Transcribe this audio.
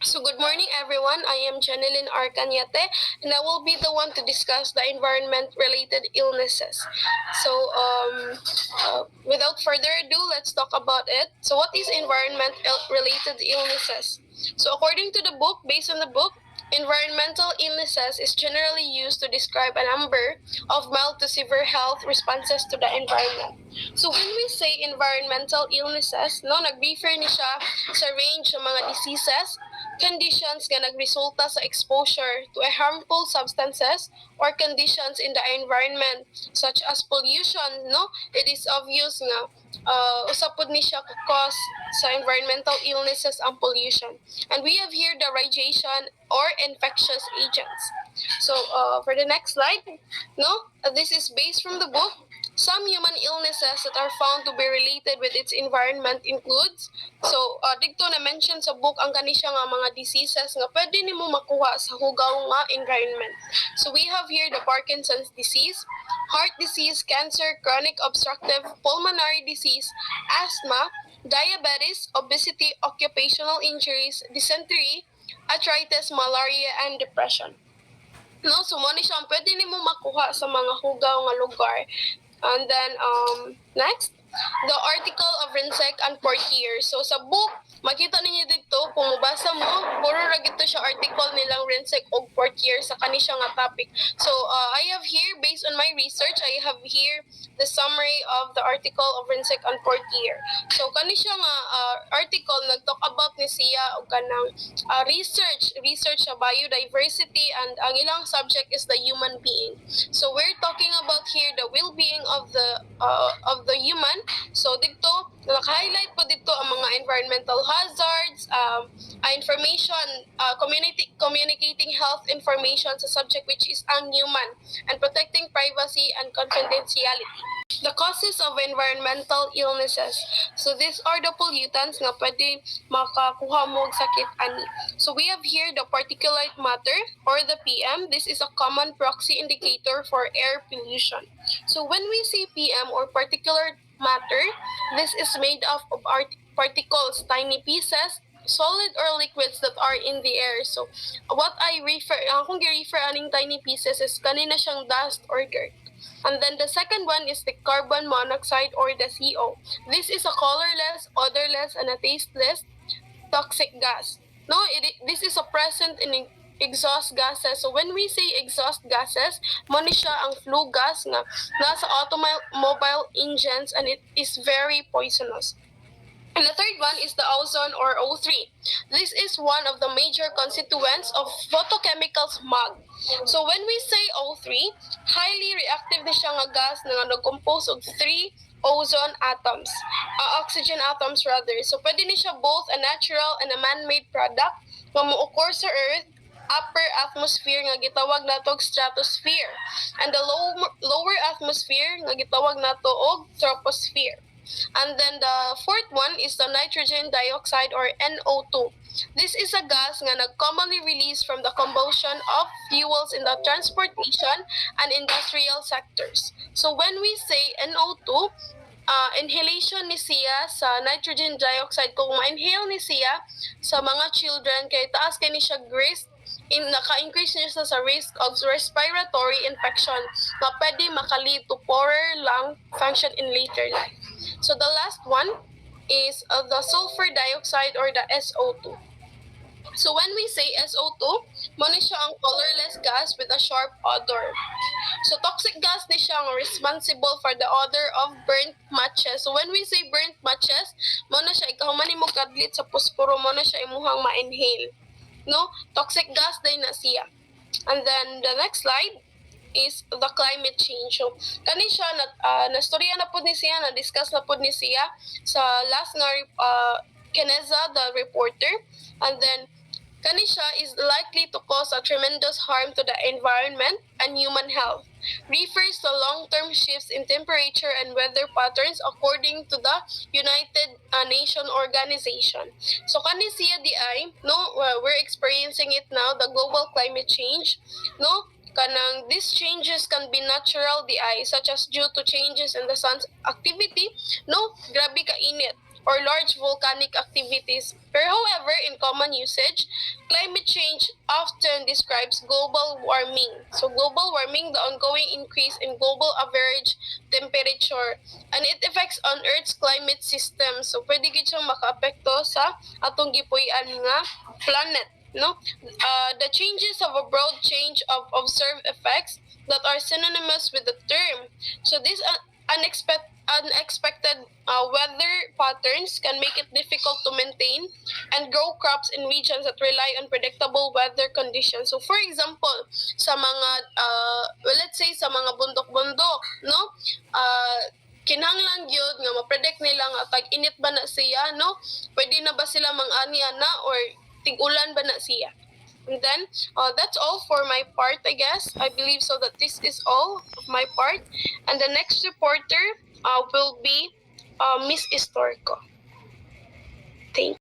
So good morning everyone, I am Jenilyn Cañete and I will be the one to discuss the environment related illnesses. So without further ado, let's talk about it. So what is environment related illnesses? So according to the book, based on the book, environmental illnesses is generally used to describe a number of mild to severe health responses to the environment. So when we say environmental illnesses, no, nag-refer ni siya sa range ng mga diseases, conditions nga nagresulta sa exposure to a harmful substances or conditions in the environment such as pollution, no? It is obvious nga usa pod ni siya cause sa environmental illnesses ang pollution. And we have here the radiation or infectious agents. So for the next slide, no? This is based from the book. Some human illnesses that are found to be related with its environment includes, so dito na mention sa book ang kanisya nga mga diseases nga pwede nimo makuha sa hugaw nga environment. So we have here the Parkinson's disease, heart disease, cancer, chronic obstructive pulmonary disease, asthma, diabetes, obesity, occupational injuries, dysentery, arthritis, malaria, and depression. No, so mo ni siya ang pwede nimo makuha sa mga hugaw nga lugar. And then, next, the article of Rinsek and Portier. So, sa book, makita ninyo dito, kung mabasa mo, puro ra gito siya article nilang Rinsek o Portier sa kanisya nga topic. So, I have here, based on my research, I have here the summary of the article of Rinsek and Portier. So, kanisya nga article, nag-talk about ni siya o kanang research sa biodiversity, and ang ilang subject is the human being. So, we're talking about here the well-being of the human. So dito naka-highlight po dito ang mga environmental hazards, information, communicating health information sa subject which is ang human, and protecting privacy and confidentiality. The causes of environmental illnesses. So these are the pollutants nga pwede makakuha mo og sakit ani. So we have here the particulate matter or the PM. This is a common proxy indicator for air pollution. So when we say PM or particulate matter, this is made up of particles, tiny pieces, solid or liquids that are in the air. So what I refer, akong gi-refer aning tiny pieces is kanina siyang dust or dirt. And then the second one is the carbon monoxide or the CO. This is a colorless, odorless, and a tasteless toxic gas. No, this is a present in exhaust gases. So when we say exhaust gases, mo ni siya ang flue gas nga nasa automobile engines, and it is very poisonous. And the third one is the ozone or O3. This is one of the major constituents of photochemical smog. So when we say O3, highly reactive na siya nga gas na nag-compose of 3 ozone atoms, oxygen atoms rather. So pwede ni siya both a natural and a man-made product nga mo-occur sa Earth, upper atmosphere nga gitawag nato og stratosphere, and the lower atmosphere nga gitawag nato og troposphere. And then the fourth one is the nitrogen dioxide or NO2. This is a gas nga commonly released from the combustion of fuels in the transportation and industrial sectors. So when we say NO2, inhalation ni siya sa nitrogen dioxide, kung ma-inhale ni siya sa mga children, kay taas kay ni siya risk, naka-increase niya sa risk of respiratory infection na pwede makalead to poorer lung function in later life. So the last one is the sulfur dioxide or the SO2. So when we say SO2, mo ni siya ang colorless gas with a sharp odor. So toxic gas ni siya ang responsible for the odor of burnt matches. So when we say burnt matches, mo na siya ikahuman nimo kadlit sa posporo, mo na siya imuhang ma-inhale. No, toxic gas din na siya. And then the next slide is the climate change. So kani siya na storya na pud ni siya, na discuss na pud ni siya sa last nga Keneza the reporter. And then kani siya is likely to cause a tremendous harm to the environment and human health. Refers to long-term shifts in temperature and weather patterns according to the United Nations Organization. So kani siya di ay, no, we're experiencing it now, the global climate change, no? Kanang these changes can be natural di ay, such as due to changes in the sun's activity, no? Grabe ka init. or large volcanic activities. Pero however, in common usage, climate change often describes global warming. So global warming, the ongoing increase in global average temperature, and it affects on Earth's climate system. So pwede gid siyang makaapekto sa atong gipuy-an nga planet, no? The changes of a broad change of observed effects that are synonymous with the term. So these unexpected weather patterns can make it difficult to maintain and grow crops in regions that rely on predictable weather conditions. So for example, sa mga let's say sa mga bundok-bundok, no? Kinahanglan gyud nga ma-predict nila nga tag-init ba na siya, no? Pwede na ba sila mang-ani na or tig-ulan ba na siya? And then, that's all for my part, I guess. I believe so that this is all of my part. And the next reporter will be Miss Istorco. Thank you.